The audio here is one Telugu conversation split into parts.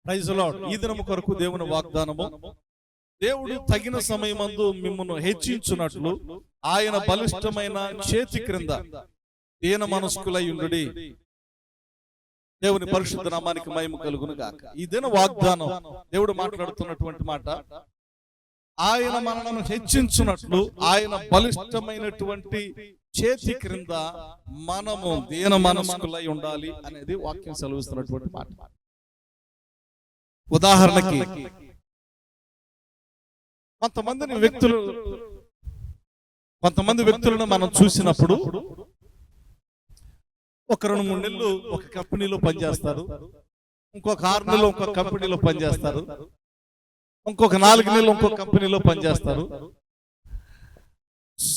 Praise the lord. ఈ దినము కొరకు దేవుని వాగ్దానము. దేవుడు తగిన సమయమందు మిమ్మును హెచ్చించున్నట్లు ఆయన బలిష్టమైన చేతి క్రింద దీన మనస్కులై ఉండుడి. దేవుని పరిశుద్ధ నామానికి మహిమ కలుగును గాక. ఈ దిన వాగ్దానం దేవుడు మాట్లాడుతున్నటువంటి మాట, ఆయన మనలను హెచ్చించున్నట్లు ఆయన బలిష్టమైనటువంటి చేతి క్రింద మనము దీన మనస్కులై ఉండాలి అనేది వాక్యం సెలవిస్తున్నటువంటి మాట. ఉదాహరణకి కొంతమంది వ్యక్తులను మనం చూసినప్పుడు ఒక 2-3 నెలలు ఒక కంపెనీలో పనిచేస్తారు, ఇంకొక 6 నెలలు ఇంకొక కంపెనీలో పనిచేస్తారు, ఇంకొక 4 నెలలు ఇంకొక కంపెనీలో పనిచేస్తారు.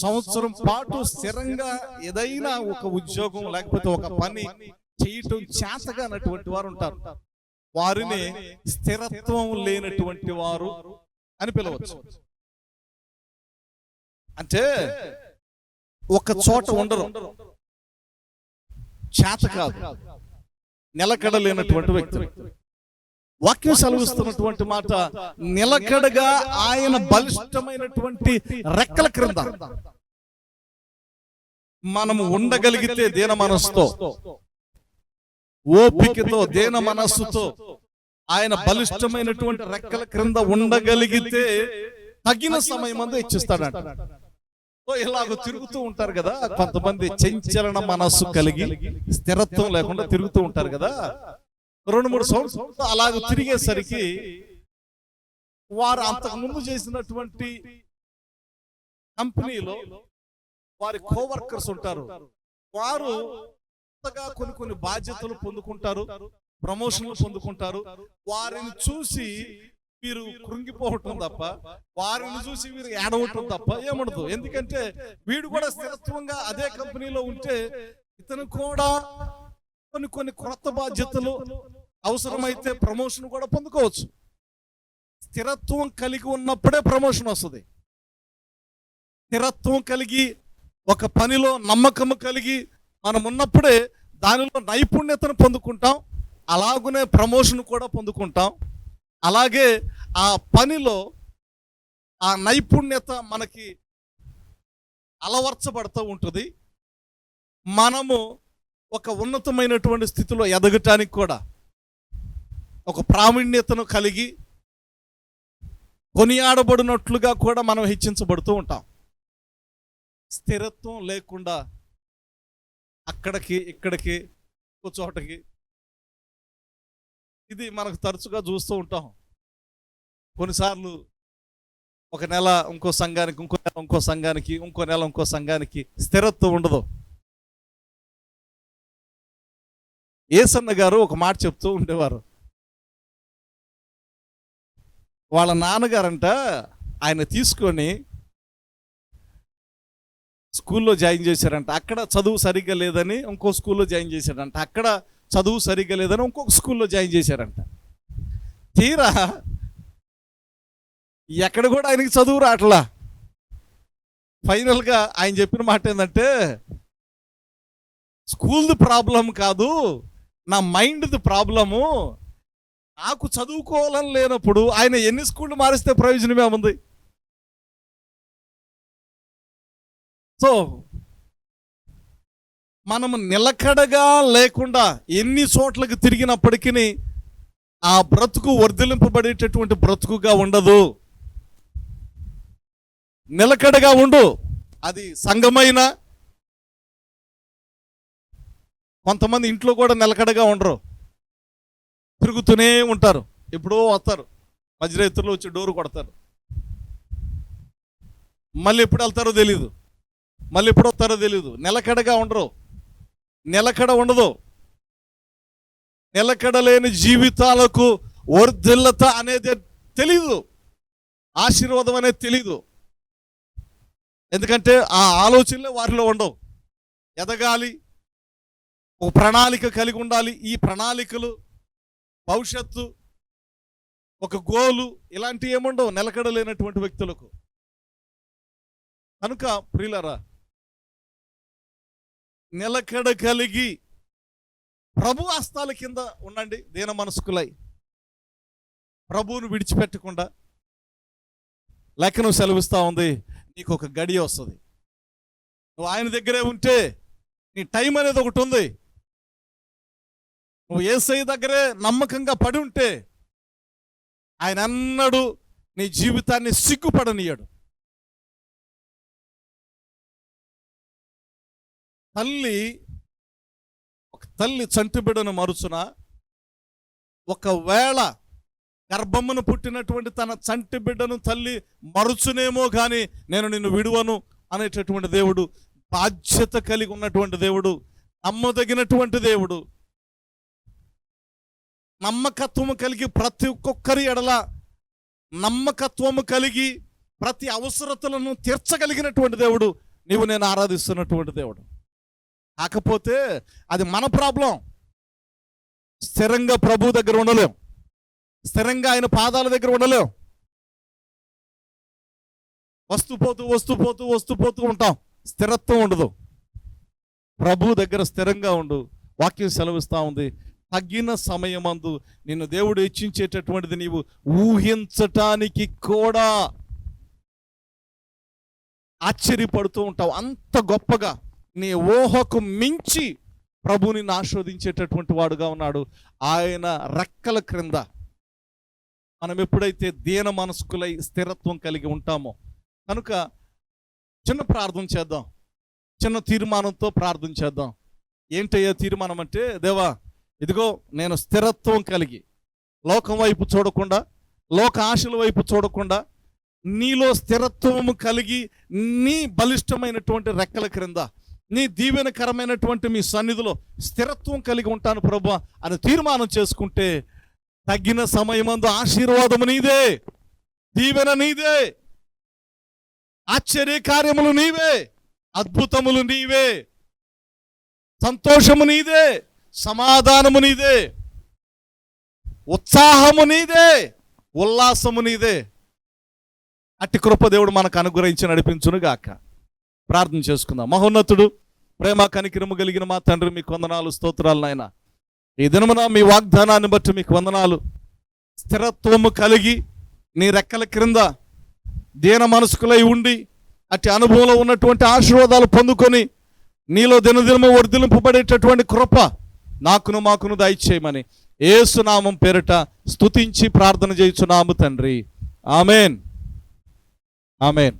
సంవత్సరం పాటు స్థిరంగా ఏదైనా ఒక ఉద్యోగం లేకపోతే ఒక పని చేయటం చేతగానటువంటి వారు ఉంటారు. వారిని స్థిరత్వం లేనటువంటి వారు అని పిలవచ్చు. అంటే ఒక చోట ఉండరు, చేత కాదు, నిలకడ లేనటువంటి వ్యక్తులు. వాక్యం సెలవిస్తున్నటువంటి మాట, నిలకడగా ఆయన బలిష్టమైనటువంటి రెక్కల క్రింద మనము ఉండగలిగితే దీన మనస్సుతో, ఓపికతో, దీన మనస్సుతో ఆయన బలిష్టమైనటువంటి రెక్కల క్రింద ఉండగలిగితే తగిన సమయం అందు ఇచ్చిస్తాడంట. ఇలాగ తిరుగుతూ ఉంటారు కదా కొంతమంది, చంచలన మనస్సు కలిగి స్థిరత్వం లేకుండా తిరుగుతూ ఉంటారు కదా. 2-3 సంవత్సరాలు అలాగ తిరిగేసరికి వారు అంతకు ముందు చేసినటువంటి కంపెనీలో వారి కోవర్కర్స్ ఉంటారు, వారు కొన్ని బాధ్యతలు పొందుకుంటారు, ప్రమోషన్లు పొందుకుంటారు. వారిని చూసి వీరు కృంగిపోవటం తప్ప, వారిని చూసి వీరు ఏడవటం తప్ప ఏముండదు. ఎందుకంటే వీడు కూడా స్థిరత్వంగా అదే కంపెనీలో ఉంటే ఇతను కూడా కొన్ని కొత్త బాధ్యతలు, అవసరమైతే ప్రమోషన్ కూడా పొందుకోవచ్చు. స్థిరత్వం కలిగి ఉన్నప్పుడే ప్రమోషన్ వస్తుంది. స్థిరత్వం కలిగి ఒక పనిలో నమ్మకం కలిగి మనం ఉన్నప్పుడే దానిలో నైపుణ్యతను పొందుకుంటాం, అలాగనే ప్రమోషన్ కూడా పొందుకుంటాం. అలాగే ఆ పనిలో ఆ నైపుణ్యత మనకి అలవర్చబడుతూ ఉంటుంది. మనము ఒక ఉన్నతమైనటువంటి స్థితిలో ఎదగటానికి కూడా ఒక ప్రావీణ్యతను కలిగి కొనియాడబడినట్లుగా కూడా మనం హెచ్చించబడుతూ ఉంటాం. స్థిరత్వం లేకుండా అక్కడికి ఇక్కడికి ఒక చోటకి, ఇది మనకు తరచుగా చూస్తూ ఉంటాం. కొన్నిసార్లు ఒక నెల ఇంకో సంఘానికి, ఇంకో నెల ఇంకో సంఘానికి, ఇంకో నెల ఇంకో సంఘానికి స్థిరత్వం ఉండదు. యేసన్న గారు ఒక మాట చెప్తూ ఉండేవారు. వాళ్ళ నాన్నగారంట ఆయన తీసుకొని స్కూల్లో జాయిన్ చేశారంట. అక్కడ చదువు సరిగ్గా లేదని ఇంకో స్కూల్లో జాయిన్ చేశారంట. అక్కడ చదువు సరిగ్గా లేదని ఇంకొక స్కూల్లో జాయిన్ చేశారంట. తీరా ఎక్కడ కూడా ఆయనకి చదువు రావట్లా. ఫైనల్గా ఆయన చెప్పిన మాట ఏంటంటే, స్కూల్ది ప్రాబ్లం కాదు, నా మైండ్ది ప్రాబ్లము. నాకు చదువుకోవాలని లేనప్పుడు ఆయన ఎన్ని స్కూళ్ళు మారిస్తే ప్రయోజనమే ఉంది. సో మనము నిలకడగా లేకుండా ఎన్ని చోట్లకి తిరిగినప్పటికీ ఆ బ్రతుకు వర్ధిలింపబడేటటువంటి బ్రతుకుగా ఉండదు. నిలకడగా ఉండు. అది సంఘమైన, కొంతమంది ఇంట్లో కూడా నిలకడగా ఉండరు, తిరుగుతూనే ఉంటారు. ఎప్పుడో వస్తారు, మధ్యరాత్రులు వచ్చి డోరు కొడతారు, మళ్ళీ ఎప్పుడు వెళ్తారో తెలీదు, మళ్ళీ ఎప్పుడు వస్తారో తెలీదు. నిలకడగా ఉండరు, నిలకడ ఉండదు. నిలకడ లేని జీవితాలకు వర్ధిల్లత అనేది తెలీదు, ఆశీర్వాదం అనేది తెలీదు. ఎందుకంటే ఆ ఆలోచనలే వారిలో ఉండవు. ఎదగాలి, ఒక ప్రణాళిక కలిగి ఉండాలి. ఈ ప్రణాళికలు, భవిష్యత్తు, ఒక గోలు, ఇలాంటివి ఏముండవు నిలకడ లేనటువంటి వ్యక్తులకు. కనుక ప్రియులారా, నిలకడ కలిగి ప్రభు హస్తాల కింద ఉండండి దీన మనస్కులై. ప్రభువును విడిచిపెట్టకుండా లేఖనం సెలవిస్తూ ఉంది, నీకు ఒక గడియ వస్తుంది. నువ్వు ఆయన దగ్గరే ఉంటే నీ టైం అనేది ఒకటి ఉంది. నువ్వు యేసయ్య దగ్గరే నమ్మకంగా పడి ఉంటే ఆయన అన్నడు నీ జీవితాన్ని సిగ్గుపడనీయడు. ఒక తల్లి చంటి బిడ్డను మరుచున, ఒకవేళ గర్భమును పుట్టినటువంటి తన చంటి బిడ్డను తల్లి మరుచునేమో కానీ నేను నిన్ను విడువను అనేటటువంటి దేవుడు, బాధ్యత కలిగి ఉన్నటువంటి దేవుడు, నమ్మదగినటువంటి దేవుడు, నమ్మకత్వము కలిగి ప్రతి ఒక్కొక్కరి ఎడల నమ్మకత్వము కలిగి ప్రతి అవసరతలను తీర్చగలిగినటువంటి దేవుడు నీవు నేను ఆరాధిస్తున్నటువంటి దేవుడు. కాకపోతే అది మన ప్రాబ్లం. స్థిరంగా ప్రభు దగ్గర ఉండలేం, స్థిరంగా ఆయన పాదాల దగ్గర ఉండలేం. వస్తూ పోతూ ఉంటాం, స్థిరత్వం ఉండదు. ప్రభు దగ్గర స్థిరంగా ఉండు. వాక్యం సెలవిస్తూ ఉంది, తగిన సమయమందు నిన్ను దేవుడు హెచ్చించేటటువంటిది నీవు ఊహించటానికి కూడా ఆశ్చర్యపడుతూ ఉంటావు. అంత గొప్పగా నీ ఊహకు మించి ప్రభు నిన్ను ఆస్వాదించేటటువంటి వాడుగా ఉన్నాడు. ఆయన రెక్కల క్రింద మనం ఎప్పుడైతే దీన మనస్కులై స్థిరత్వం కలిగి ఉంటామో, కనుక చిన్న ప్రార్థన చేద్దాం, చిన్న తీర్మానంతో ప్రార్థన చేద్దాం. ఏంటయ్యా తీర్మానం అంటే, దేవా ఇదిగో నేను స్థిరత్వం కలిగి లోకం వైపు చూడకుండా, లోక ఆశల వైపు చూడకుండా, నీలో స్థిరత్వము కలిగి నీ బలిష్టమైనటువంటి రెక్కల క్రింద నీ దీవెనకరమైనటువంటి మీ సన్నిధిలో స్థిరత్వం కలిగి ఉంటాను ప్రభువా అని తీర్మానం చేసుకుంటే, తగిన సమయమందు ఆశీర్వాదము నీదే, దీవెన నీదే, ఆశ్చర్య కార్యములు నీవే, అద్భుతములు నీవే, సంతోషము నీదే, సమాధానము నీదే, ఉత్సాహము నీదే, ఉల్లాసము నీదే. అట్టి కృప దేవుడు మనకు అనుగ్రహించి నడిపించును గాక. ప్రార్థన చేసుకుందాం. మహోన్నతుడు, ప్రేమ కనికరము కలిగిన మా తండ్రి, మీకు వందనాలు, స్తోత్రాలు నాయన. ఈ దినమున మీ వాగ్దానాన్ని బట్టి మీకు వందనాలు. స్థిరత్వము కలిగి నీ రెక్కల క్రింద దీన మనస్కులై ఉండి అట్టి అనుభవంలో ఉన్నటువంటి ఆశీర్వాదాలు పొందుకొని నీలో దినదినము వర్ధిలింపబడేటటువంటి కృప నాకును మాకును దయచేయమని యేసు నామం పేరిట స్తుతించి ప్రార్థన చేయుచున్నాము తండ్రి. Amen, amen.